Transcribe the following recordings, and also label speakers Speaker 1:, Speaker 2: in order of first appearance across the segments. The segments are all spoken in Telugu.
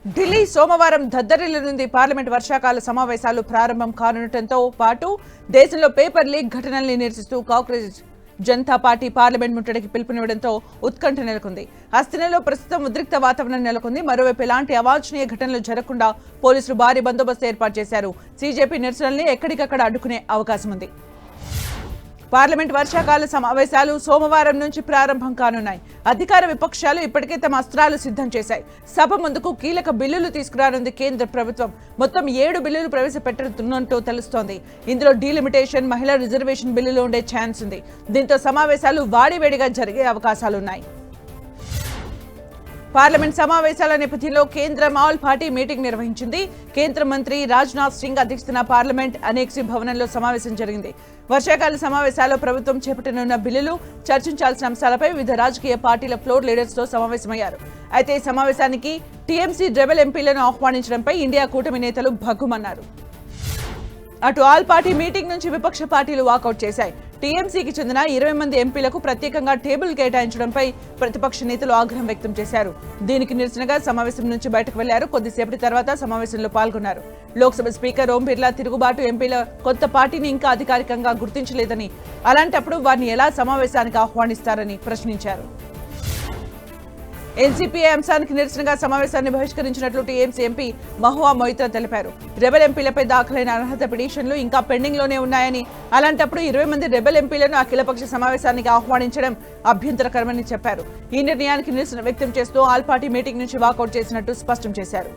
Speaker 1: ఢిల్లీ సోమవారం దద్దరిల్లునుంది. పార్లమెంట్ వర్షాకాల సమావేశాలు ప్రారంభం కానుండటంతో పాటు దేశంలో పేపర్ లీక్ ఘటనల్ని నిరసిస్తూ కాంగ్రెస్ జనతా పార్టీ పార్లమెంట్ ముట్టడికి పిలుపునివ్వడంతో ఉత్కంఠ నెలకొంది. హస్తినలో ప్రస్తుతం ఉద్రిక్త వాతావరణం నెలకొంది. మరోవైపు ఎలాంటి అవాంఛనీయ ఘటనలు జరగకుండా పోలీసులు భారీ బందోబస్తు ఏర్పాటు చేశారు. సీజేపీ నిరసనల్ని ఎక్కడికక్కడ అడ్డుకునే అవకాశం ఉంది. పార్లమెంట్ వర్షాకాల సమావేశాలు సోమవారం నుంచి ప్రారంభం కానున్నాయి. అధికార విపక్షాలు ఇప్పటికే తమ అస్త్రాలు సిద్ధం చేశాయి. సభ ముందుకు కీలక బిల్లులు తీసుకురానుంది కేంద్ర ప్రభుత్వం. మొత్తం 7 బిల్లులు ప్రవేశపెట్టనున్నట్టు తెలుస్తోంది. ఇందులో డీలిమిటేషన్, మహిళా రిజర్వేషన్ బిల్లులు ఉండే ఛాన్స్ ఉంది. దీంతో సమావేశాలు వాడివేడిగా జరిగే అవకాశాలున్నాయి. పార్లమెంట్ సమావేశాల నేపథ్యంలో కేంద్రం ఆల్ పార్టీ మీటింగ్ నిర్వహించింది. కేంద్ర మంత్రి రాజ్నాథ్ సింగ్ అధ్యక్షతన పార్లమెంట్ అనేక్సీ భవనంలో సమావేశం జరిగింది. వర్షాకాల సమావేశాల్లో ప్రభుత్వం చేపట్టనున్న బిల్లులు, చర్చించాల్సిన అంశాలపై వివిధ రాజకీయ పార్టీల ఫ్లోర్ లీడర్స్ తో సమావేశమయ్యారు. అయితే ఈ సమావేశానికి టీఎంసీ రెబెల్ ఎంపీలను ఆహ్వానించడంపై ఇండియా కూటమి నేతలు భగ్గుమన్నారు. అటు ఆల్ పార్టీ మీటింగ్ నుంచి విపక్ష పార్టీలు వాకౌట్ చేశాయి. టీఎంసీకి చెందిన 20 మంది ఎంపీలకు ప్రత్యేకంగా టేబుల్ కేటాయించడంపై ప్రతిపక్ష నేతలు ఆగ్రహం వ్యక్తం చేశారు. దీనికి నిరసనగా సమావేశం నుంచి బయటకు వెళ్లారు. కొద్దిసేపటి తర్వాత సమావేశంలో పాల్గొన్నారు. లోక్సభ స్పీకర్ ఓం బిర్లా తిరుగుబాటు ఎంపీల కొత్త పార్టీని ఇంకా అధికారికంగా గుర్తించలేదని, అలాంటప్పుడు వారిని ఎలా సమావేశానికి ఆహ్వానిస్తారని ప్రశ్నించారు. ఎన్సీపీఏ అంశానికి నిరసనగా సమావేశాన్ని బహిష్కరించినట్లు టీఎంసీ ఎంపీ మహువా మొయిత్రా తెలిపారు. రెబెల్ ఎంపీలపై దాఖలైన అర్హత పిటిషన్లు ఇంకా పెండింగ్ లోనే ఉన్నాయని, అలాంటప్పుడు 20 మంది రెబెల్ ఎంపీలను అఖిలపక్ష సమావేశానికి ఆహ్వానించడం అభ్యంతరకరమని చెప్పారు. ఈ నిర్ణయానికి నిరసన వ్యక్తం చేస్తూ ఆల్ పార్టీ మీటింగ్ నుంచి వాకౌట్ చేసినట్టు స్పష్టం చేశారు.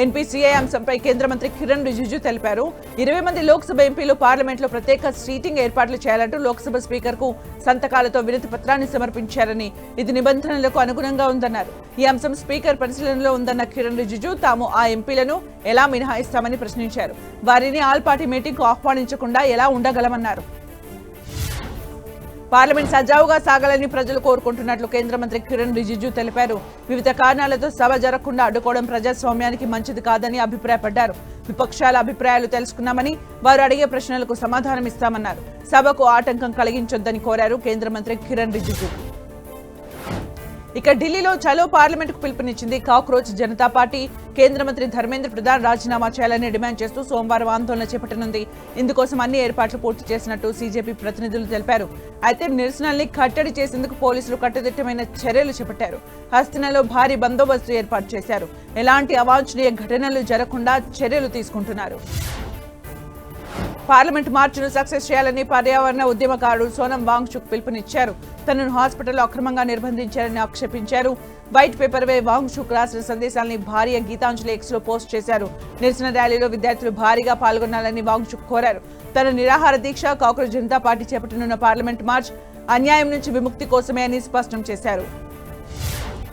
Speaker 1: ఎన్పీసీఐ అంశంపై కేంద్ర మంత్రి కిరణ్ రిజిజు తెలిపారు. 20 మంది లోక్సభ ఎంపీలు పార్లమెంట్లో ప్రత్యేక సీటింగ్ ఏర్పాట్లు చేయాలంటూ లోక్సభ స్పీకర్ కు సంతకాలతో వినతి పత్రాన్ని సమర్పించారని, ఇది నిబంధనలకు అనుగుణంగా ఉందన్నారు. ఈ అంశం స్పీకర్ పరిశీలనలో ఉందన్న కిరణ్ రిజిజు తాము ఆ ఎంపీలను ఎలా మినహాయిస్తామని ప్రశ్నించారు. వారిని ఆల్ పార్టీ మీటింగ్ కు ఆహ్వానించకుండా ఎలా ఉండగలమన్నారు. పార్లమెంట్ సజావుగా సాగాలని ప్రజలు కోరుకుంటున్నట్లు కేంద్ర మంత్రి కిరణ్ రిజిజు తెలిపారు. వివిధ కారణాలతో సభ జరగకుండా అడ్డుకోవడం ప్రజాస్వామ్యానికి మంచిది కాదని అభిప్రాయపడ్డారు. విపక్షాల అభిప్రాయాలు తెలుసుకున్నామని, వారు అడిగే ప్రశ్నలకు సమాధానం ఇస్తామన్నారు. సభకు ఆటంకం కలిగించొద్దని కోరారు కేంద్ర మంత్రి కిరణ్ రిజిజు. ఇక ఢిల్లీలో చలో పార్లమెంట్ కు పిలుపునిచ్చింది కాక్రోచ్ జనతా పార్టీ. కేంద్ర మంత్రి ధర్మేంద్ర ప్రధాన్ రాజీనామా చేయాలని డిమాండ్ చేస్తూ సోమవారం ఆందోళన చేపట్టనుంది. ఇందుకోసం అన్ని ఏర్పాట్లు పూర్తి చేసినట్టు సీజేపీ ప్రతినిధులు తెలిపారు. అయితే నిరసనల్ని కట్టడి చేసేందుకు పోలీసులు కట్టుదిట్టమైన చర్యలు చేపట్టారు. హస్తినలో భారీ బందోబస్తు ఏర్పాటు చేశారు. ఎలాంటి అవాంఛనీయ ఘటనలు జరగకుండా చర్యలు తీసుకుంటున్నారు. పార్లమెంట్ మార్చును సక్సెస్ చేయాలని పర్యావరణ ఉద్యమకారుడు సోనం వాంగ్చుక్ పిలుపునిచ్చారు. తనను హాస్పిటల్లో అక్రమంగా నిర్బంధించారని ఆక్షేపించారు. వైట్ పేపర్ పై వాంగ్చుక్ రాసిన సందేశాలని భార్య గీతాంజలి ఎక్స్ లో పోస్ట్ చేశారు. నిరసన ర్యాలీలో విద్యార్థులు భారీగా పాల్గొనాలని వాంగ్చుక్ కోరారు. తన నిరాహార దీక్ష కాంగ్రెస్ జనతా పార్టీ చేపట్టనున్న పార్లమెంట్ మార్చ్ అన్యాయం నుంచి విముక్తి కోసమే అని స్పష్టం చేశారు.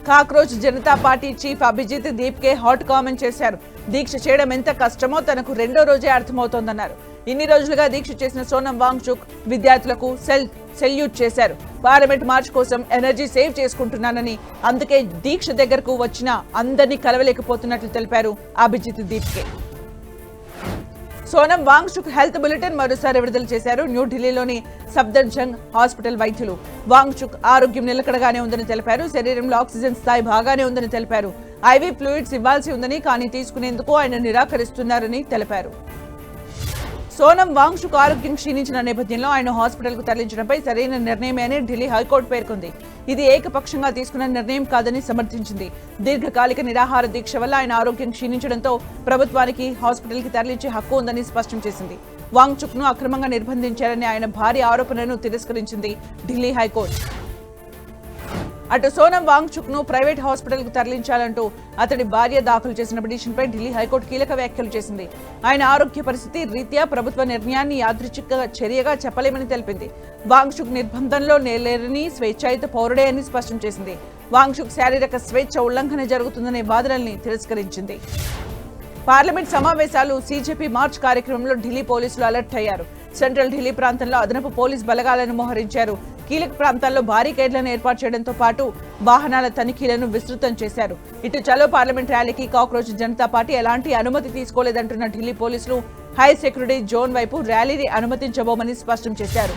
Speaker 1: Cockroach Janata Party chief Abhijit Dipke hot comment చేశారు. దీక్ష చేయడం ఎంత కష్టమో తనకు రెండో రోజే అర్థమవుతోందన్నారు. ఇన్ని రోజులుగా దీక్ష చేసిన సోనం వాంగ్చుక్ విద్యార్థులకు సెల్యూట్ చేశారు. పార్లమెంట్ మార్చ్ కోసం ఎనర్జీ సేవ్ చేసుకుంటున్నానని, అందుకే దీక్ష దగ్గరకు వచ్చిన అందరినీ కలవలేకపోతున్నట్లు తెలిపారు అభిజిత్ దీప్కే. సోనం వాంగ్చుక్ హెల్త్ బులెటిన్ మరోసారి విడుదల చేశారు. న్యూఢిల్లీలోని సఫ్దర్జంగ్ హాస్పిటల్ వైద్యులు వాంగ్చుక్ ఆరోగ్యం నిలకడగానే ఉందని తెలిపారు. శరీరంలో ఆక్సిజన్ స్థాయి బాగానే ఉందని తెలిపారు. ఐవీ ఫ్లూయిడ్స్ ఇవ్వాల్సి ఉందని, కానీ తీసుకునేందుకు ఆయన నిరాకరిస్తున్నారని తెలిపారు. సోనం వాంగ్చుక్ ఆరోగ్యం క్షీణించిన నేపథ్యంలో ఆయన హాస్పిటల్ కు తరలించడంపై సరైన నిర్ణయమే అని ఢిల్లీ హైకోర్టు పేర్కొంది. ఇది ఏకపక్షంగా తీసుకున్న నిర్ణయం కాదని సమర్థించింది. దీర్ఘకాలిక నిరాహార దీక్ష వల్ల ఆయన ఆరోగ్యం క్షీణించడంతో ప్రభుత్వానికి హాస్పిటల్ కి తరలించే హక్కు ఉందని స్పష్టం చేసింది. వాంగ్చుక్ ను అక్రమంగా నిర్బంధించారని ఆయన భారీ ఆరోపణను తిరస్కరించింది ఢిల్లీ హైకోర్టు. అటు సోనం వాంగ్చుక్ ను ప్రైవేట్ హాస్పిటల్ కు తరలించాలంటూ అతడి భార్య దాఖలు చేసిన పిటిషన్పై ఢిల్లీ హైకోర్టు కీలక వ్యాఖ్యలు చేసింది. ఆయన ఆరోగ్య పరిస్థితి రీత్యా ప్రభుత్వ నిర్ణయాన్ని యాదృచ్ఛిక చర్యగా చెప్పలేమని తెలిపింది. వాంగ్చుక్ నిర్బంధంలో లేరని, స్వేచ్ఛాయుత పౌరుడే అని స్పష్టం చేసింది. వాంగ్చుక్ శారీరక స్వేచ్ఛ ఉల్లంఘన జరుగుతుందనే వాదనల్ని తిరస్కరించింది. పార్లమెంట్ సమావేశాలు సీజేపీ మార్చ్ కార్యక్రమంలో ఢిల్లీ పోలీసులు అలర్ట్ అయ్యారు. సెంట్రల్ ఢిల్లీ ప్రాంతంలో అదనపు పోలీస్ బలగాలను మోహరించారు. కీలక ప్రాంతాల్లో భారీకేడ్లను ఏర్పాటు చేయడంతో పాటు వాహనాల తనిఖీలను విస్తృతం చేశారు. ఇటు చలో పార్లమెంట్ ర్యాలీకి కాక్రోచ్ జనతా పార్టీ ఎలాంటి అనుమతి తీసుకోలేదంటున్న ఢిల్లీ పోలీసులు హై సెక్యూరిటీ జోన్ వైపు ర్యాలీని అనుమతించబోమని స్పష్టం చేశారు.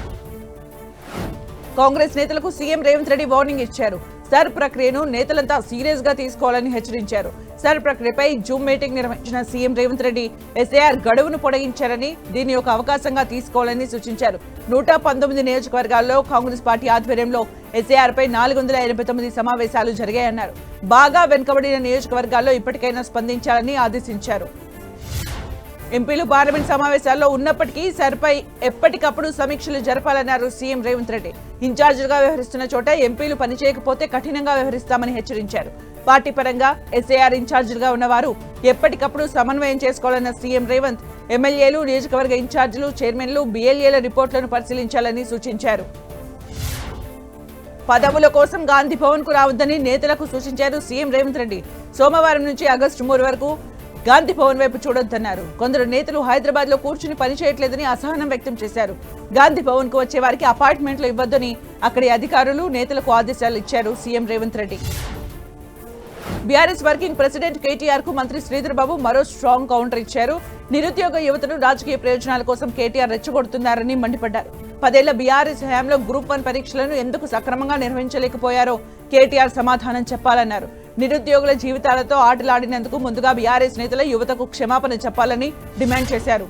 Speaker 1: కాంగ్రెస్ నేతలకు సీఎం రేవంత్ రెడ్డి వార్నింగ్ ఇచ్చారు. సర్ ప్రక్రియను నేతలంతా సీరియస్ గా తీసుకోవాలని హెచ్చరించారు. సర్ ప్రక్రియపై జూమ్ మీటింగ్ నిర్వహించిన సీఎం రేవంత్ రెడ్డి ఎస్ఐఆర్ గడువును పొడిగించారని, దీన్ని ఒక అవకాశంగా తీసుకోవాలని సూచించారు. 119 నియోజకవర్గాల్లో కాంగ్రెస్ పార్టీ ఆధ్వర్యంలో ఎస్ఐఆర్ పై 489 సమావేశాలు జరిగాయన్నారు. బాగా వెనుకబడిన నియోజకవర్గాల్లో ఇప్పటికైనా స్పందించాలని ఆదేశించారు. ఎంపీలు పార్లమెంట్ సమావేశాల్లో ఉన్నప్పటికీ సర్పై ఎప్పటికప్పుడు సమీక్షలు జరపాలన్నారు సీఎం రేవంత్ రెడ్డి. ఇన్ఛార్జిగా వ్యవహరిస్తున్న చోట ఎంపీలు పనిచేయకపోతే కఠినంగా వ్యవహరిస్తామని హెచ్చరించారు. పార్టీ పరంగా ఎస్ఐఆర్ ఇన్ఛార్జిగా ఉన్నవారు ఎప్పటికప్పుడు సమన్వయం చేసుకోవాలన్న సీఎం రేవంత్ ఎమ్మెల్యేలు, నియోజకవర్గ ఇన్ఛార్జీలు, చైర్మన్లు, బిఎల్ఏల రిపోర్టులను పరిశీలించాలని సూచించారు. పదవుల కోసం గాంధీ భవన్ కు రావద్దని నేతలకు సూచించారు సీఎం రేవంత్ రెడ్డి. సోమవారం నుంచి ఆగస్టు 3 వరకు గాంధీ భవన్ వైపు చూడొద్దన్నారు. కొందరు నేతలు హైదరాబాద్ లో కూర్చుని పనిచేయట్లేదని అసహనం వ్యక్తం చేశారు. గాంధీ భవన్ కు వచ్చే వారికి అపార్ట్మెంట్లు ఇవ్వొద్దని అక్కడి అధికారులు, నేతలకు ఆదేశాలు ఇచ్చారు CM Revanth Reddy. BRS working president KTR కు మంత్రి శ్రీధర్ బాబు మరో స్ట్రాంగ్ కౌంటర్ ఇచ్చారు. నిరుద్యోగ యువతను రాజకీయ ప్రయోజనాల కోసం కేటీఆర్ రెచ్చగొడుతున్నారని మండిపడ్డారు. 10 ఏళ్ల బీఆర్ఎస్ హయాంలో గ్రూప్ 1 పరీక్షలను ఎందుకు సక్రమంగా నిర్వహించలేకపోయారో కేటీఆర్ సమాధానం చెప్పాలన్నారు. నిరుద్యోగుల జీవితాలతో ఆటలాడినందుకు ముందుగా బీఆర్ఎస్ నేతలు యువతకు క్షమాపణ చెప్పాలని డిమాండ్ చేశారు.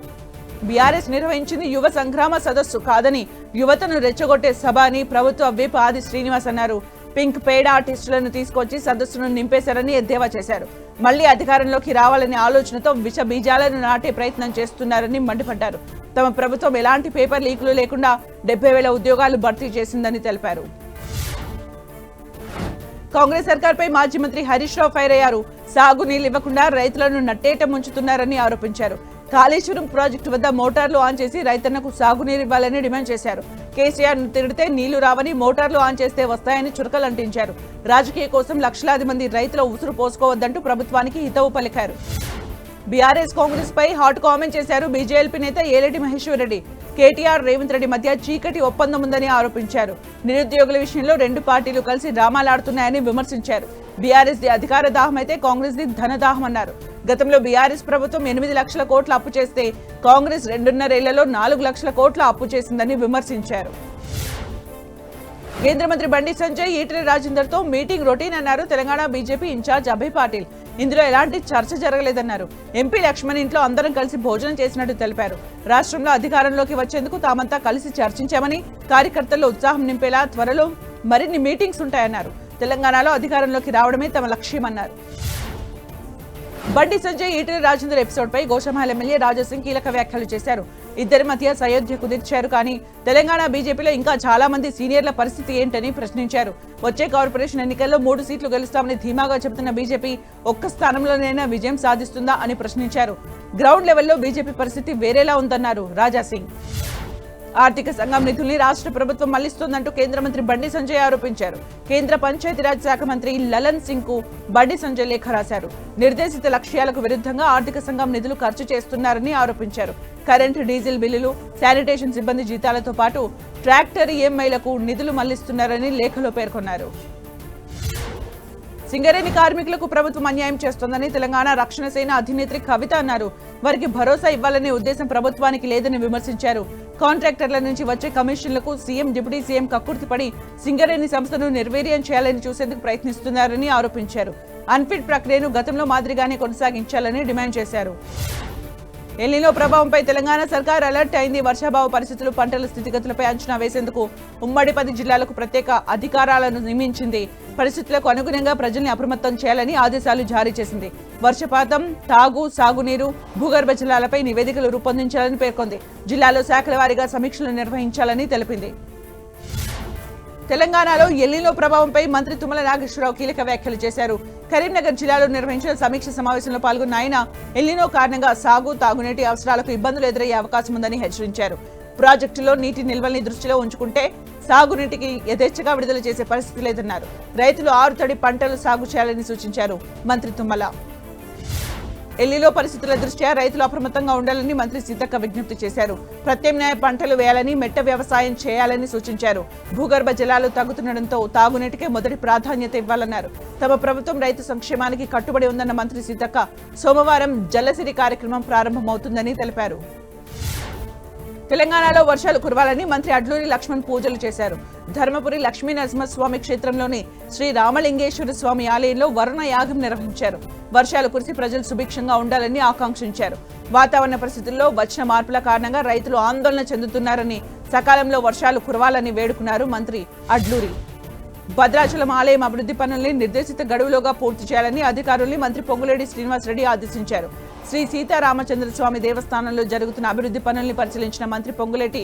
Speaker 1: బీఆర్ఎస్ నిర్వహించింది యువ సంగ్రామ సదస్సు కాదని, యువతను రెచ్చగొట్టే సభ అని ప్రభుత్వ విప్ ఆది శ్రీనివాస్ అన్నారు. పింక్ పేడ ఆర్టిస్టులను తీసుకొచ్చి సదస్సును నింపేశారని ఎద్దేవా చేశారు. మళ్లీ అధికారంలోకి రావాలనే ఆలోచనతో విష బీజాలను నాటే ప్రయత్నం చేస్తున్నారని మండిపడ్డారు. తమ ప్రభుత్వం ఎలాంటి పేపర్ లీకులు లేకుండా 70,000 ఉద్యోగాలు భర్తీ చేసిందని తెలిపారు. కాంగ్రెస్ సర్కార్పై మాజీ మంత్రి హరీష్ రావు ఫైర్ అయ్యారు. సాగునీళ్లు ఇవ్వకుండా రైతులను నట్టేట ముంచుతున్నారని ఆరోపించారు. కాళేశ్వరం ప్రాజెక్టు వద్ద మోటార్లు ఆన్ చేసి రైతన్నకు సాగునీరు ఇవ్వాలని డిమాండ్ చేశారు. కేసీఆర్ ను తిడితే నీళ్లు రావని, మోటార్లు ఆన్ చేస్తే వస్తాయని చురకలంటించారు. రాజకీయ కోసం లక్షలాది మంది రైతుల ఉసురు పోసుకోవద్దంటూ ప్రభుత్వానికి హితవు పలికారు. బీఆర్ఎస్ కాంగ్రెస్ పై హాట్ కామెంట్ చేశారు బీజేపీ నేత ఏలేటి మహేశ్వర్ రెడ్డి. కేటీఆర్, రేవంత్ రెడ్డి మధ్య చీకటి ఒప్పందం ఉందని ఆరోపించారు. నిరుద్యోగుల విషయంలో 2 పార్టీలు కలిసి డ్రామాలాడుతున్నాయని విమర్శించారు. బీఆర్ఎస్ ది అధికార దాహం అయితే కాంగ్రెస్ ది ధనదాహం అన్నారు. గతంలో బీఆర్ఎస్ ప్రభుత్వం 8 లక్షల కోట్ల అప్పు చేస్తే కాంగ్రెస్ 2.5 ఏళ్లలో 4 లక్షల కోట్ల అప్పు చేసిందని విమర్శించారు. కేంద్ర మంత్రి బండి సంజయ్ ఈటెల రాజేందర్ తో మీటింగ్ రొటీన్ అన్నారు తెలంగాణ బీజేపీ ఇన్ఛార్జ్ అభయ్ పాటిల్. ఇందులో ఎలాంటి చర్చ జరగలేదన్నారు. ఎంపీ లక్ష్మణ్ ఇంట్లో అందరం కలిసి భోజనం చేసినట్టు తెలిపారు. రాష్ట్రంలో అధికారంలోకి వచ్చేందుకు తామంతా కలిసి చర్చించామని, కార్యకర్తల్లో ఉత్సాహం నింపేలా త్వరలో మరిన్ని మీటింగ్స్ ఉంటాయన్నారు. తెలంగాణలో అధికారంలోకి రావడమే తమ లక్ష్యమన్నారు. బండి సంజయ్ ఈటెల రాజేందర్ ఎపిసోడ్ పై గోషామహల్ ఎమ్మెల్యే రాజాసింగ్ కీలక వ్యాఖ్యలు చేశారు. ఇద్దరి మధ్య సయోధ్య కుదిర్చారు, కానీ తెలంగాణ బీజేపీలో ఇంకా చాలా మంది సీనియర్ల పరిస్థితి ఏంటని ప్రశ్నించారు. వచ్చే కార్పొరేషన్ ఎన్నికల్లో 3 సీట్లు గెలుస్తామని ధీమాగా చెబుతున్న బీజేపీ ఒక్క స్థానంలోనైనా విజయం సాధిస్తుందా అని ప్రశ్నించారు. గ్రౌండ్ లెవెల్లో బీజేపీ పరిస్థితి వేరేలా ఉందన్నారు రాజాసింగ్. ఆర్థిక సంఘం నిధుల్ని రాష్ట్ర ప్రభుత్వం మళ్లిస్తోందంటూ కేంద్ర మంత్రి బండి సంజయ్ ఆరోపించారు. కేంద్ర పంచాయతీరాజ్ శాఖ మంత్రి లలన్ సింగ్ కు బండి సంజయ్ లేఖ రాశారు. నిర్దేశిత లక్ష్యాలకు విరుద్ధంగా ఆర్థిక సంఘం నిధులు ఖర్చు చేస్తున్నారని ఆరోపించారు. కరెంటు, డీజిల్ బిల్లులు, శానిటేషన్ సిబ్బంది జీతాలతో పాటు ట్రాక్టర్ ఈఎంఐలకు నిధులు మళ్లిస్తున్నారని లేఖలో పేర్కొన్నారు. సింగరేణి కార్మికులకు ప్రభుత్వం అన్యాయం చేస్తోందని తెలంగాణ రక్షణ సేన అధినేత్రి కవిత అన్నారు. వారికి భరోసా ఇవ్వాలనే ఉద్దేశం ప్రభుత్వానికి లేదని విమర్శించారు. కాంట్రాక్టర్ల నుంచి వచ్చే కమిషన్లకు సీఎం, డిప్యూటీ సీఎం కక్కుర్తిపడి సింగరేణి సంస్థను నిర్వీర్యం చేయాలని చూసేందుకు ప్రయత్నిస్తున్నారని ఆరోపించారు. అన్ఫిట్ ప్రక్రియను గతంలో మాదిరిగానే కొనసాగించాలని డిమాండ్ చేశారు. ఎల్నినో ప్రభావంపై తెలంగాణ సర్కార్ అలర్ట్ అయింది. వర్షాభావ పరిస్థితులు, పంటల స్థితిగతులపై అంచనా వేసేందుకు ఉమ్మడి 10 జిల్లాలకు ప్రత్యేక అధికారాలను నియమించింది. పరిస్థితులకు అనుగుణంగా ప్రజల్ని అప్రమత్తం చేయాలని ఆదేశాలు జారీ చేసింది. వర్షపాతం, తాగు, సాగునీరు, భూగర్భ జలాలపై నివేదికలు రూపొందించాలని పేర్కొంది. జిల్లాలో శాఖల వారీగా సమీక్షలు నిర్వహించాలని తెలిపింది. తెలంగాణలో ఎల్నినో ప్రభావంపై మంత్రి తుమ్మల నాగేశ్వరరావు కీలక వ్యాఖ్యలు చేశారు. కరీంనగర్ జిల్లాలో నిర్వహించిన సమీక్ష సమావేశంలో పాల్గొన్న ఆయన ఎల్నినో కారణంగా సాగు, తాగునీటి అవసరాలకు ఇబ్బందులు ఎదురయ్యే అవకాశం ఉందని హెచ్చరించారు. ప్రాజెక్టులో నీటి నిల్వల్ని దృష్టిలో ఉంచుకుంటే సాగునీటికి యథేచ్ఛగా విడుదల చేసే పరిస్థితి లేదన్నారు. రైతులు ఆరుతడి పంటలు సాగు చేయాలని సూచించారు మంత్రి తుమ్మల. ఎల్నినో పరిస్థితుల దృష్ట్యా రైతులు అప్రమత్తంగా ఉండాలని మంత్రి సీతక్క విజ్ఞప్తి చేశారు. ప్రత్యామ్నాయ పంటలు వేయాలని, మెట్ట వ్యవసాయం చేయాలని సూచించారు. భూగర్భ జలాలు తగ్గుతుండటంతో తాగునీటికే మొదటి ప్రాధాన్యత ఇవ్వాలన్నారు. తమ ప్రభుత్వం రైతు సంక్షేమానికి కట్టుబడి ఉందన్న మంత్రి సీతక్క సోమవారం జలసిరి కార్యక్రమం ప్రారంభమవుతుందని తెలిపారు. తెలంగాణలో వర్షాలు కురవాలని మంత్రి అడ్లూరి లక్ష్మణ్ పూజలు చేశారు. ధర్మపురి లక్ష్మీ నరసింహస్వామి క్షేత్రంలోని శ్రీ రామలింగేశ్వర స్వామి ఆలయంలో వరుణ యాగం నిర్వహించారు. వర్షాలు కురిసి ప్రజలు సుభిక్షంగా ఉండాలని ఆకాంక్షించారు. వాతావరణ పరిస్థితుల్లో వచ్చిన మార్పుల కారణంగా రైతులు ఆందోళన చెందుతున్నారని, సకాలంలో వర్షాలు కురవాలని వేడుకున్నారు మంత్రి అడ్లూరి. భద్రాచలం ఆలయం అభివృద్ధి పనుల్ని నిర్దేశిత గడువులోగా పూర్తి చేయాలని అధికారుల్ని మంత్రి పొంగులేటి శ్రీనివాసరెడ్డి ఆదేశించారు. శ్రీ సీతారామచంద్ర స్వామి దేవస్థానంలో జరుగుతున్న అభివృద్ధి పనుల్ని పరిశీలించిన మంత్రి పొంగులేటి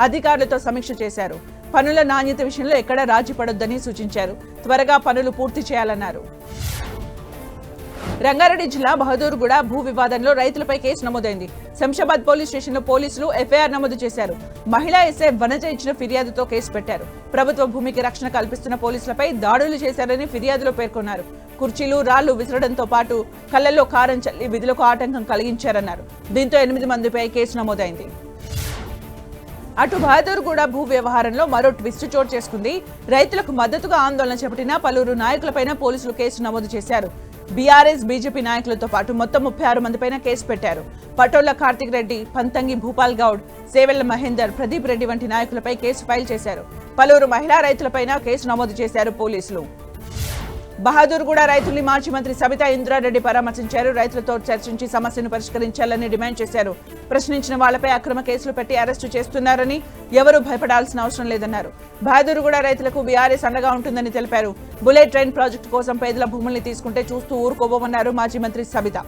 Speaker 1: అధికారులతో సమీక్ష చేశారు. పనుల నాణ్యత విషయంలో ఎక్కడా రాజీ పడొద్దని సూచించారు. త్వరగా పనులు పూర్తి చేయాలన్నారు. రంగారెడ్డి జిల్లా బహదూర్గూడ భూ వివాదంలో రైతులపై కేసు నమోదైంది. శంషాబాద్ పోలీస్ స్టేషన్లో పోలీసులు ఎఫ్ఐఆర్ నమోదు చేశారు. మహిళా ఎస్ఐ వనజ ఇచ్చిన ఫిర్యాదుతో కేసు పెట్టారు. ప్రభుత్వ భూమికి రక్షణ కల్పిస్తున్న పోలీసులపై దాడులు చేశారని ఫిర్యాదులో పేర్కొన్నారు. కుర్చీలు, రాళ్లు విసరడంతో పాటు కళ్లల్లో కారం చల్లి విధులకు ఆటంకం కలిగించారన్నారు. దీంతో 8 మందిపై కేసు నమోదైంది. అటు బహదూర్గూడ భూ వ్యవహారంలో మరో ట్విస్ట్ చోటు చేసుకుంది. రైతులకు మద్దతుగా ఆందోళన చేపట్టిన పలువురు నాయకులపైన పోలీసులు కేసు నమోదు చేశారు. బీఆర్ఎస్, బీజేపీ నాయకులతో పాటు మొత్తం 36 మందిపైన కేసు పెట్టారు. పటోళ్ల కార్తిక్ రెడ్డి, పంతంగి భూపాల్ గౌడ్, సేవెళ్ల మహేందర్, ప్రదీప్ రెడ్డి వంటి నాయకులపై కేసు ఫైల్ చేశారు. పలువురు మహిళా రైతులపైన కేసు నమోదు చేశారు పోలీసులు. బహదూర్గూడ రైతుల్ని మాజీ మంత్రి సబితా ఇంద్రారెడ్డి పరామర్శించారు. రైతులతో చర్చించి సమస్యను పరిష్కరించాలని డిమాండ్ చేశారు. ప్రశ్నించిన వాళ్లపై అక్రమ కేసులు పెట్టి అరెస్టు చేస్తున్నారని, ఎవరూ భయపడాల్సిన అవసరం లేదన్నారు. బహదూర్గూడ రైతులకు బీఆర్ఎస్ అండగా ఉంటుందని తెలిపారు. బుల్లెట్ ట్రైన్ ప్రాజెక్టు కోసం పేదల భూముల్ని తీసుకుంటే చూస్తూ ఊరుకోబోమన్నారు మాజీ మంత్రి సబిత.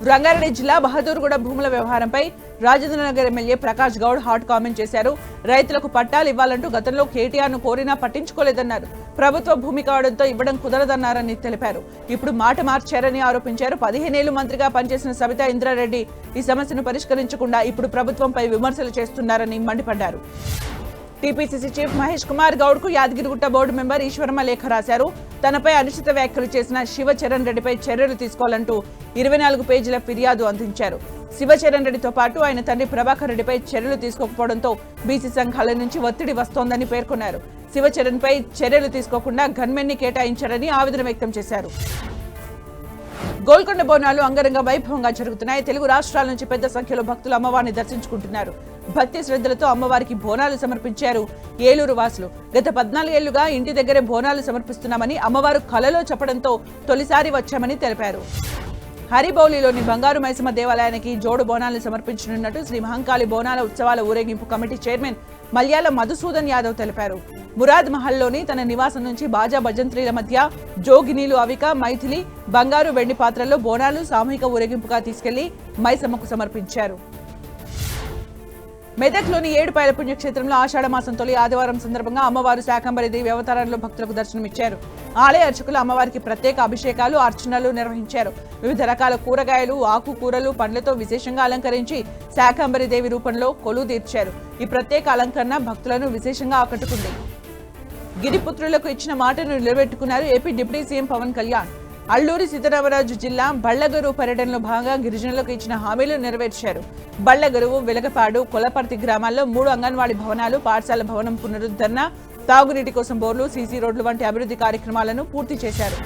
Speaker 1: రంగారెడ్డి జిల్లా బహదూర్గూడ భూముల వ్యవహారంపై Rajendranagar MLA Prakash Goud hot comment చేశారు. రైతులకు పట్టాలు ఇవ్వాలంటూ గతంలో కేటీఆర్ ను కోరినా పట్టించుకోలేదన్నారు. ప్రభుత్వ భూమి కావడంతో ఇవ్వడం కుదరదన్నారని తెలిపారు. ఇప్పుడు మాట మార్చారని ఆరోపించారు. 15 ఏళ్లు మంత్రిగా పనిచేసిన సబితా ఇంద్రారెడ్డి ఈ సమస్యను పరిష్కరించకుండా ఇప్పుడు ప్రభుత్వంపై విమర్శలు చేస్తున్నారని మండిపడ్డారు. టీపీసీసీ చీఫ్ మహేష్ కుమార్ గౌడ్ కు యాదగిరిగుట్ట బోర్డు మెంబర్ ఈశ్వరమ్మ లేఖ రాశారు. తనపై అనుచిత వ్యాఖ్యలు చేసిన శివచరణ్ రెడ్డిపై చర్యలు తీసుకోవాలంటూ 24 పేజీల ఫిర్యాదు అందించారు. శివచరణ్ రెడ్డితో పాటు ఆయన తండ్రి ప్రభాకర్ రెడ్డిపై చర్యలు తీసుకోకపోవడంతో బీసీ సంఘాల నుంచి ఒత్తిడి వస్తోందని పేర్కొన్నారు. శివచరణ్ పై చర్యలు తీసుకోకుండా గన్మెన్ ని కేటాయించారని ఆవేదన వ్యక్తం చేశారు. గోల్కొండ బోనాలు అంగరంగ వైభవంగా జరుగుతున్నాయి. తెలుగు రాష్ట్రాల నుంచి పెద్ద సంఖ్యలో భక్తులు అమ్మవారిని దర్శించుకుంటున్నారు. భక్తి శ్రద్ధలతో అమ్మవారికి బోనాలు సమర్పించారు ఏలూరు వాసులు. గత 14 ఏళ్లుగా ఇంటి దగ్గరే బోనాలు సమర్పిస్తున్నామని, అమ్మవారు కలలో చెప్పడంతో తొలిసారి వచ్చామని తెలిపారు. హరిబౌలిలోని బంగారు మైసమ్మ దేవాలయానికి జోడు బోనాలను సమర్పించనున్నట్టు శ్రీ మహంకాళి బోనాల ఉత్సవాల ఊరేగింపు కమిటీ చైర్మన్ మల్యాల మధుసూదన్ యాదవ్ తెలిపారు. మురాద్ మహల్లోని తన నివాసం నుంచి బాజా భజంత్రీల మధ్య జోగినీలు, అవిక, మైథిలి బంగారు, వెండి పాత్రల్లో బోనాలు సామూహిక ఊరేగింపుగా తీసుకెళ్లి మైసమ్మకు సమర్పించారు. మెదక్లోని ఏడుపాయల పుణ్యక్షేత్రంలో ఆషాఢ మాసం తొలి ఆదివారం సందర్భంగా అమ్మవారు శాకంబరిదేవి అవతారంలో భక్తులకు దర్శనమిచ్చారు. ఆలయ అర్చకులు అమ్మవారికి ప్రత్యేక అభిషేకాలు, అర్చనలు నిర్వహించారు. వివిధ రకాల కూరగాయలు, ఆకుకూరలు, పండ్లతో విశేషంగా అలంకరించి శాకంబరిదేవి రూపంలో కొలువు తీర్చారు. ఈ ప్రత్యేక అలంకరణ భక్తులను విశేషంగా ఆకట్టుకుంది. గిరిపుత్రులకు ఇచ్చిన మాటను నిలబెట్టుకున్నారు AP deputy CM Pawan Kalyan. Alluri Sitaramaraju జిల్లా బళ్లగరు పర్యటనలో భాగంగా గిరిజనులకు ఇచ్చిన హామీలు నెరవేర్చారు. బళ్లగరువు, వెలగపాడు, కొలపర్తి గ్రామాల్లో 3 అంగన్వాడీ భవనాలు, పాఠశాల భవనం పునరుద్ధరణ, తాగునీటి కోసం బోర్లు, సీసీ రోడ్లు వంటి అభివృద్ధి కార్యక్రమాలను పూర్తి చేశారు.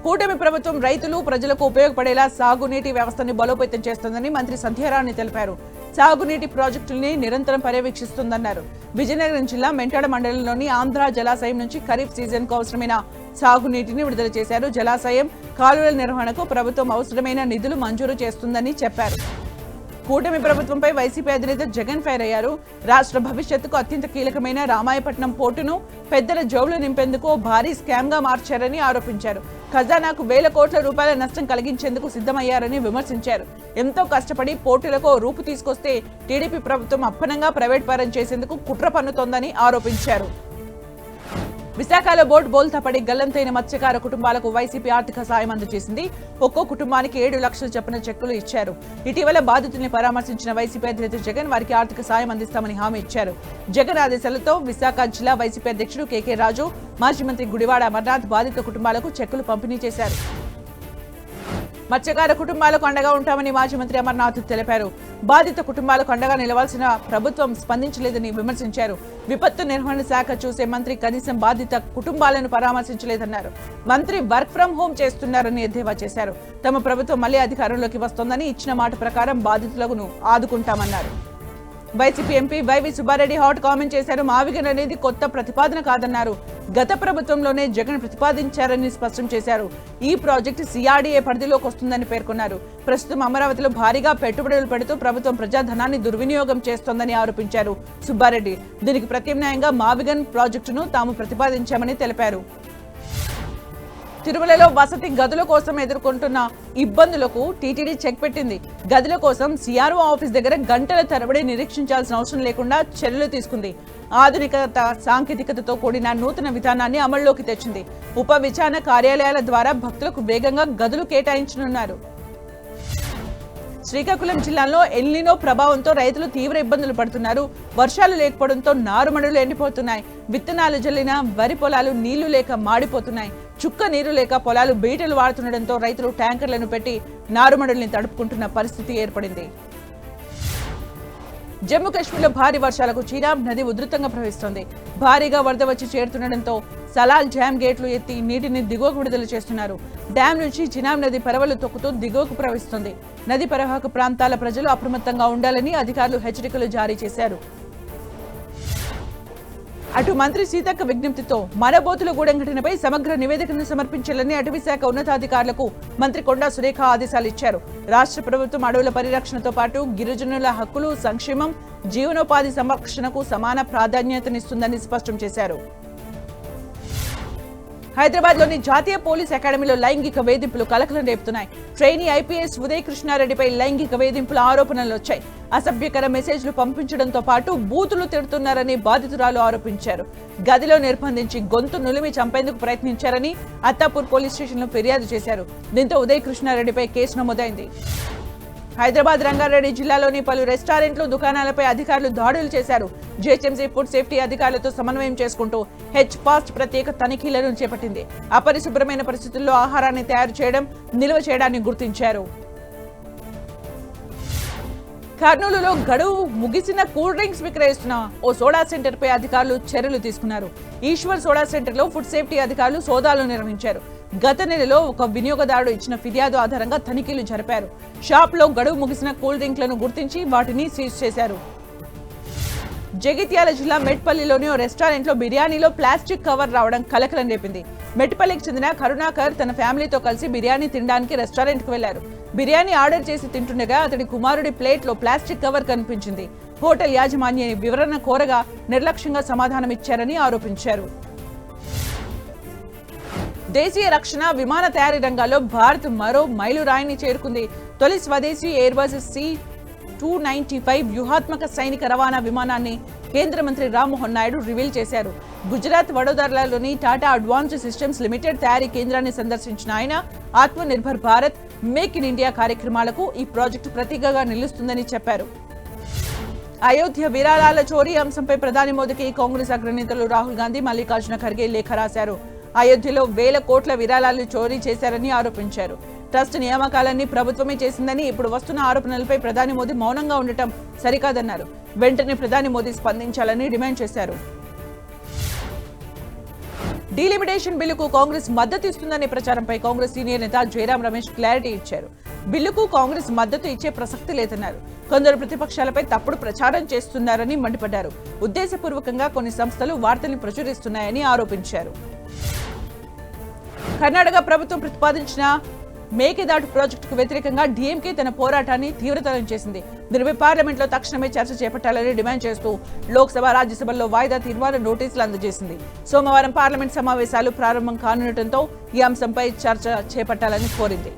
Speaker 1: కూటమి ప్రభుత్వం రైతులు, ప్రజలకు ఉపయోగపడేలా సాగునీటి వ్యవస్థను బలోపేతం చేస్తోందని మంత్రి సంధ్యారాణి తెలిపారు. సాగునీటి ప్రాజెక్టుల్ని నిరంతరం పర్యవేక్షిస్తుందన్నారు. విజయనగరం జిల్లా మెంటాడ మండలంలోని ఆంధ్ర జలాశయం నుంచి ఖరీఫ్ సీజన్ కు అవసరమైన సాగునీటిని విడుదల చేశారు. జలాశయం కాలువల నిర్వహణకు ప్రభుత్వం అవసరమైన నిధులు మంజూరు చేస్తుందని చెప్పారు. కూటమి ప్రభుత్వంపై వైసీపీ అధినేత జగన్ ఫైర్ అయ్యారు. రాష్ట్ర భవిష్యత్తుకు అత్యంత కీలకమైన రామాయపట్నం పోర్టును పెద్దల జోబులు నింపేందుకు భారీ స్కామ్ గా మార్చారని ఆరోపించారు. ఖజానాకు వేల కోట్ల రూపాయల నష్టం కలిగించేందుకు సిద్ధమయ్యారని విమర్శించారు. ఎంతో కష్టపడి పోర్టులకు రూపు తీసుకొస్తే టీడీపీ ప్రభుత్వం అప్పనంగా ప్రైవేట్ పరం చేసేందుకు కుట్ర పన్నుతోందని ఆరోపించారు. విశాఖలో బోట్ బోల్తా పడి గల్లంతైన మత్స్యకార కుటుంబాలకు వైసీపీ ఆర్థిక సాయం అందజేసింది. ఒక్కో కుటుంబానికి 7 లక్షల చొప్పున చెక్కులు ఇచ్చారు. ఇటీవల బాధితుల్ని పరామర్శించిన వైసీపీ అధినేత జగన్ వారికి ఆర్థిక సాయం అందిస్తామని హామీ ఇచ్చారు. జగన్ ఆదేశాలతో విశాఖ జిల్లా వైసీపీ అధ్యక్షుడు కేకే రాజు, మాజీ మంత్రి గుడివాడ అమర్నాథ్ బాధిత కుటుంబాలకు చెక్కులు పంపిణీ చేశారు. మత్స్యకార కుటుంబాలకు అండగా ఉంటామని మాజీ మంత్రి అమర్నాథ్ తెలిపారు. బాధిత కుటుంబాలకు అండగా నిలవాల్సిన ప్రభుత్వం స్పందించలేదని విమర్శించారు. విపత్తు నిర్వహణ శాఖ చూసే మంత్రి కనీసం బాధిత కుటుంబాలను పరామర్శించలేదన్నారు. మంత్రి వర్క్ ఫ్రం హోం చేస్తున్నారని ఎద్దేవా చేశారు. తమ ప్రభుత్వం మళ్లీ అధికారంలోకి వస్తోందని ఇచ్చిన మాట ప్రకారం బాధితులను ఆదుకుంటామన్నారు. YCP MP YV Subba Reddy hot comment చేశారు. మావిగన్ అనేది కొత్త ప్రతిపాదన కాదన్నారు. గత ప్రభుత్వంలోనే జగన్ ప్రతిపాదించారని స్పష్టం చేశారు. ఈ ప్రాజెక్టు సిఆర్డీఏ పరిధిలోకి వస్తుందని పేర్కొన్నారు. ప్రస్తుతం అమరావతిలో భారీగా పెట్టుబడులు పెడుతూ ప్రభుత్వం ప్రజాధనాన్ని దుర్వినియోగం చేస్తోందని ఆరోపించారు సుబ్బారెడ్డి. దీనికి ప్రత్యామ్నాయంగా మావిగన్ ప్రాజెక్టును తాము ప్రతిపాదించామని తెలిపారు. తిరుమలలో వసతి గదుల కోసం ఎదుర్కొంటున్న ఇబ్బందులకు టీటీడీ చెక్ పెట్టింది. గదుల కోసం సిఆర్ఓ ఆఫీస్ దగ్గర గంటల తరబడి నిరీక్షించాల్సిన అవసరం లేకుండా చర్యలు తీసుకుంది. ఆధునికత సాంకేతికతతో కూడిన నూతన విధానాన్ని అమల్లోకి తెచ్చింది. ఉప విచారణ కార్యాలయాల ద్వారా భక్తులకు వేగంగా గదులు కేటాయించనున్నారు. శ్రీకాకుళం జిల్లాలో ఎల్నినో ప్రభావంతో రైతులు తీవ్ర ఇబ్బందులు పడుతున్నారు. వర్షాలు లేకపోవడంతో నారుమడులు ఎండిపోతున్నాయి. విత్తనాలు జల్లిన వరి పొలాలు నీళ్లు లేక మాడిపోతున్నాయి. చుక్క నీరు లేక పొలాలు బీటలు వాడుతుండటంతో రైతులు ట్యాంకర్లను పెట్టి నారుమడుల్ని తడుపుకుంటున్న పరిస్థితి ఏర్పడింది. జమ్మూ కాశ్మీర్లో భారీ వర్షాలకు చీనాబ్ నది ఉధృతంగా ప్రవహిస్తోంది. భారీగా వరద వచ్చి చేరుతుండటంతో సలాల్ డ్యాం గేట్లు ఎత్తి నీటిని దిగువకు విడుదల చేస్తున్నారు. డ్యాం నుంచి చినాబ్ నది పరవలు తొక్కుతూ దిగువకు ప్రవహిస్తుంది. నది పరివాహక ప్రాంతాల ప్రజలు అప్రమత్తంగా ఉండాలని అధికారులు హెచ్చరికలు జారీ చేశారు. అటు మంత్రి సీతక్క విజ్ఞప్తితో మనబోతులగూడెం ఘటనపై సమగ్ర నివేదికను సమర్పించాలని అటవీ శాఖ ఉన్నతాధికారులకు మంత్రి కొండా సురేఖ ఆదేశాలు ఇచ్చారు. రాష్ట్ర ప్రభుత్వం అడవుల పరిరక్షణతో పాటు గిరిజనుల హక్కులు, సంక్షేమం, జీవనోపాధి సంరక్షణకు సమాన ప్రాధాన్యతనిస్తుందని స్పష్టం చేశారు. హైదరాబాద్లోని జాతీయ పోలీస్ అకాడమీలో లైంగిక వేధింపులు కలకలం రేపుతున్నాయి. ట్రైనీ ఐపీఎస్ ఉదయ్ కృష్ణారెడ్డిపై లైంగిక వేధింపుల ఆరోపణలు వచ్చాయి. అసభ్యకర మెసేజ్లు పంపించడంతో పాటు బూతులు తిడుతున్నారని బాధితురాలు ఆరోపించారు. గదిలో నిర్బంధించి గొంతు నులిమి చంపేందుకు ప్రయత్నించారని అత్తాపూర్ పోలీస్ స్టేషన్లో ఫిర్యాదు చేశారు. దీంతో ఉదయ్ కృష్ణారెడ్డిపై కేసు నమోదైంది. హైదరాబాద్ రంగారెడ్డి జిల్లాలోని పలు రెస్టారెంట్లు, దుకాణాలపై అధికారులు దాడులు చేశారు. జీహెచ్ఎంసీ ఫుడ్ సేఫ్టీ అధికారులతో సమన్వయం చేసుకుంటూ హెచ్-ఫాస్ట్ ప్రత్యేక తనిఖీలను చేపట్టింది. అపరిశుభ్రమైన పరిస్థితుల్లో ఆహారాన్ని తయారు చేయడం, నిల్వ చేయడాన్ని గుర్తించారు. కర్నూలులో గడువు ముగిసిన కూల్ డ్రింక్స్ విక్రయిస్తున్న ఓ సోడా సెంటర్ పై అధికారులు చర్యలు తీసుకున్నారు. ఈశ్వర్ సోడా సెంటర్ లో ఫుడ్ సేఫ్టీ అధికారులు సోదాలు నిర్వహించారు. గత నెలలో ఒక వినియోగదారుడు ఇచ్చిన ఫిర్యాదు ఆధారంగా తనిఖీలు జరిపారు. షాప్ లో గడువు ముగిసిన కూల్ డ్రింక్లను గుర్తించి వాటిని సీజ్ చేశారు. జగిత్యాల జిల్లా మెట్పల్లిలోని ఓ రెస్టారెంట్ లో బిర్యానీలో ప్లాస్టిక్ కవర్ రావడం కలకలం రేపింది. మెట్పల్లికి చెందిన కరుణాకర్ తన ఫ్యామిలీతో కలిసి బిర్యానీ తినడానికి రెస్టారెంట్ కు వెళ్లారు. బిర్యానీ ఆర్డర్ చేసి తింటుండగా అతడి కుమారుడి ప్లేట్ లో ప్లాస్టిక్ కవర్ కనిపించింది. హోటల్ యాజమాన్య వివరణ కోరగా నిర్లక్ష్యంగా సమాధానమిచ్చారని ఆరోపించారు. దేశీయ రక్షణ విమాన తయారీ రంగాల్లో భారత్ మరో మైలురాయిని చేరుకుంది. తొలి స్వదేశీ ఎయిర్బస్ C-295 వ్యూహాత్మక సైనిక రవాణా విమానాన్ని కేంద్ర మంత్రి రామ్మోహన్ నాయుడు రివీల్ చేశారు. గుజరాత్ వడోదరలోని టాటా అడ్వాన్స్డ్ సిస్టమ్స్ లిమిటెడ్ తయారీ కేంద్రాన్ని సందర్శించిన ఆయన Atma Nirbhar Bharat, make in India కార్యక్రమాలకు ఈ ప్రాజెక్టు ప్రతీకగా నిలుస్తుందని చెప్పారు. అయోధ్య విరాళాల చోరీ అంశంపై ప్రధాని మోదీకి కాంగ్రెస్ అగ్రనేతలు రాహుల్ గాంధీ, మల్లికార్జున ఖర్గే లేఖ రాశారు. అయోధ్యలో వేల కోట్ల విరాళాలు చోరీ చేశారని ఆరోపించారు. ట్రస్ట్ నియామకాలన్నీ ప్రభుత్వమే చేసిందని ఇప్పుడు వస్తున్న ఆరోపణలపై ప్రధాని మోదీ మౌనంగా ఉండటం సరికాదన్నారు. వెంటనే ప్రధాని మోదీ స్పందించాలని డిమాండ్ చేశారు. డీలిమిటేషన్ బిల్లుకు కాంగ్రెస్ మద్దతు ఇస్తుందనే ప్రచారంపై కాంగ్రెస్ సీనియర్ నేత జయరాం రమేష్ క్లారిటీ ఇచ్చారు. బిల్లుకు కాంగ్రెస్ మద్దతు ఇచ్చే ప్రసక్తి లేదన్నారు. కొందరు ప్రతిపక్షాలపై తప్పుడు ప్రచారం చేస్తున్నారని మండిపడ్డారు. ఉద్దేశపూర్వకంగా కొన్ని సంస్థలు వార్తల్ని ప్రచురిస్తున్నాయని ఆరోపించారు. కర్ణాటక ప్రభుత్వం ప్రతిపాదించిన మేకేదాటు ప్రాజెక్టుకు వ్యతిరేకంగా డీఎంకే తన పోరాటాన్ని తీవ్రతరం చేసింది. దీనిపై పార్లమెంట్లో తక్షణమే చర్చ చేపట్టాలని డిమాండ్ చేస్తూ లోక్సభ, రాజ్యసభల్లో వాయిదా తీర్మాన నోటీసులు అందజేసింది. సోమవారం పార్లమెంట్ సమావేశాలు ప్రారంభం కానుండటంతో ఈ అంశంపై చర్చ చేపట్టాలని కోరింది.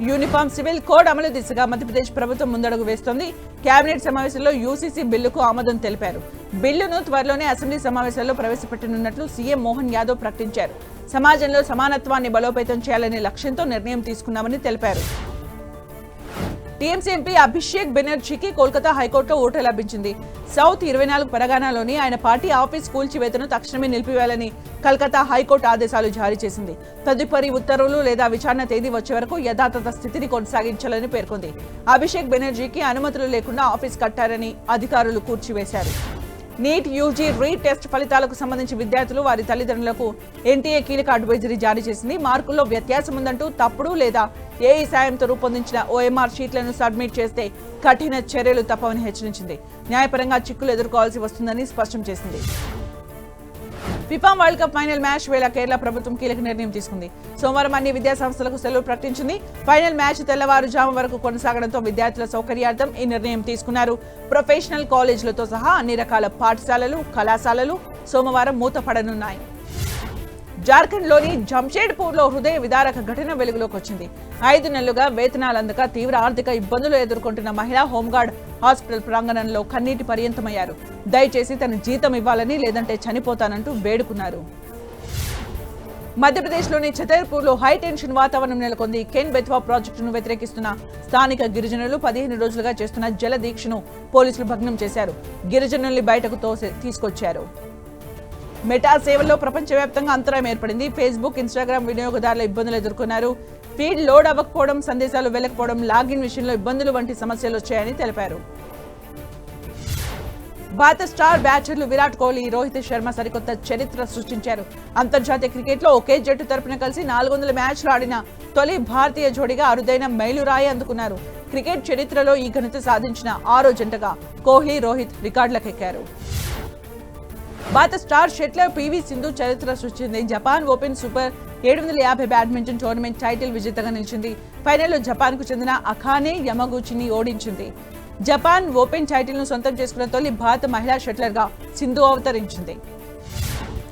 Speaker 1: యూనిఫామ్ సివిల్ కోడ్ అమలు దిశగా మధ్యప్రదేశ్ ప్రభుత్వం ముందడుగు వేస్తోంది. కేబినెట్ సమావేశంలో యూసీసీ బిల్లుకు ఆమోదం తెలిపారు. బిల్లును త్వరలోనే అసెంబ్లీ సమావేశాల్లో ప్రవేశపెట్టనున్నట్లు సీఎం మోహన్ యాదవ్ ప్రకటించారు. సమాజంలో సమానత్వాన్ని బలోపేతం చేయాలనే లక్ష్యంతో నిర్ణయం తీసుకున్నామని తెలిపారు. టీఎంసీ ఎంపీ అభిషేక్ బెనర్జీకి కోల్కతా హైకోర్టులో ఓటు లభించింది. సౌత్ 24 పరగనాలోని ఆయన పార్టీ ఆఫీస్ కూల్చివేతను తక్షణమే నిలిపివేయాలని కలకత్తా హైకోర్టు ఆదేశాలు జారీ చేసింది. తదుపరి ఉత్తర్వులు లేదా విచారణ తేదీ వచ్చే వరకు యథాతథ స్థితిని కొనసాగించాలని పేర్కొంది. అభిషేక్ బెనర్జీకి అనుమతులు లేకుండా ఆఫీస్ కట్టారని అధికారులు కూల్చివేశారు. నీట్ యూజీ రీటెస్ట్ ఫలితాలకు సంబంధించి విద్యార్థులు వారి తల్లిదండ్రులకు ఎన్టీఏ కీలక అడ్వైజరీ జారీ చేసింది. మార్కుల్లో వ్యత్యాసం ఉందంటూ తప్పుడు లేదా ఏఈ సాయంతో రూపొందించిన ఓఎంఆర్ షీట్లను సబ్మిట్ చేస్తే కఠిన చర్యలు తప్పవని హెచ్చరించింది. న్యాయపరంగా చిక్కులు ఎదుర్కోవాల్సి వస్తుందని స్పష్టం చేసింది. FIFA world cup final match వేళ కేరళ ప్రభుత్వం కీలక నిర్ణయం తీసుకుంది. సోమవారం అన్ని విద్యా సంస్థలకు సెలవు ప్రకటించింది. ఫైనల్ మ్యాచ్ తెల్లవారుజాము వరకు కొనసాగడంతో విద్యార్థుల సౌకర్యార్థం ఈ నిర్ణయం తీసుకున్నారు. ప్రొఫెషనల్ కాలేజీలతో సహా అన్ని రకాల పాఠశాలలు, కళాశాలలు సోమవారం మూతపడనున్నాయి. జార్ఖండ్లోని జంషేడ్పూర్లో హృదయ విదారక ఘటన వెలుగులోకి వచ్చింది. 5 నెలలుగా వేతనాలు అందక తీవ్ర ఆర్థిక ఇబ్బందులు ఎదుర్కొంటున్న మహిళ హోంగార్డ్ హాస్పిటల్ ప్రాంగణంలో కన్నీటి పర్యంతమయ్యారు. దయచేసి తన జీతం ఇవ్వాలని లేదంటే చనిపోతానంటూ వేడుకున్నారు. మధ్యప్రదేశ్లోని ఛతర్పూర్లో హై టెన్షన్ వాతావరణం నెలకొంది. కెన్ బెత్వా ప్రాజెక్టును వ్యతిరేకిస్తున్న స్థానిక గిరిజనులు 15 రోజులుగా చేస్తున్న జల దీక్షను పోలీసులు భగ్నం చేశారు. గిరిజనుల్ని బయటకు తీసుకొచ్చారు. మెటా సేవల్లో ప్రపంచవ్యాప్తంగా అంతరాయం ఏర్పడింది. ఫేస్బుక్, ఇన్స్టాగ్రామ్ వినియోగదారుల ఇబ్బందులు ఎదుర్కొన్నారు. ఫీడ్ లోడ్ అవ్వకపోవడం, సందేశాలు వెళ్ళకపోవడం, లాగిన్ విషయంలో ఇబ్బందులు వంటి సమస్యలు వచ్చాయని తెలిపారు. భారత స్టార్ బ్యాచర్లు విరాట్ కోహ్లీ, రోహిత్ శర్మ సరికొత్త చరిత్ర సృష్టించారు. అంతర్జాతీయ క్రికెట్లో ఒకే జట్టు తరపున కలిసి 400 మ్యాచ్లు ఆడిన తొలి భారతీయ జోడిగా అరుదైన మైలురాయి అందుకున్నారు. క్రికెట్ చరిత్రలో ఈ ఘనత సాధించిన 6వ జంటగా కోహ్లీ, రోహిత్ రికార్డులకెక్కారు. భారత స్టార్ షట్లర్ పివి సింధు చరిత్ర సృష్టించింది. Japan open super 750 badminton tournament title విజేతగా నిలిచింది. ఫైనల్లో జపాన్ కు చెందిన అకానే యమగూచిని ఓడించింది. జపాన్ ఓపెన్ టైటిల్ ను సొంతం చేసుకున్న తొలి భారత మహిళా షట్లర్ గా సింధు అవతరించింది.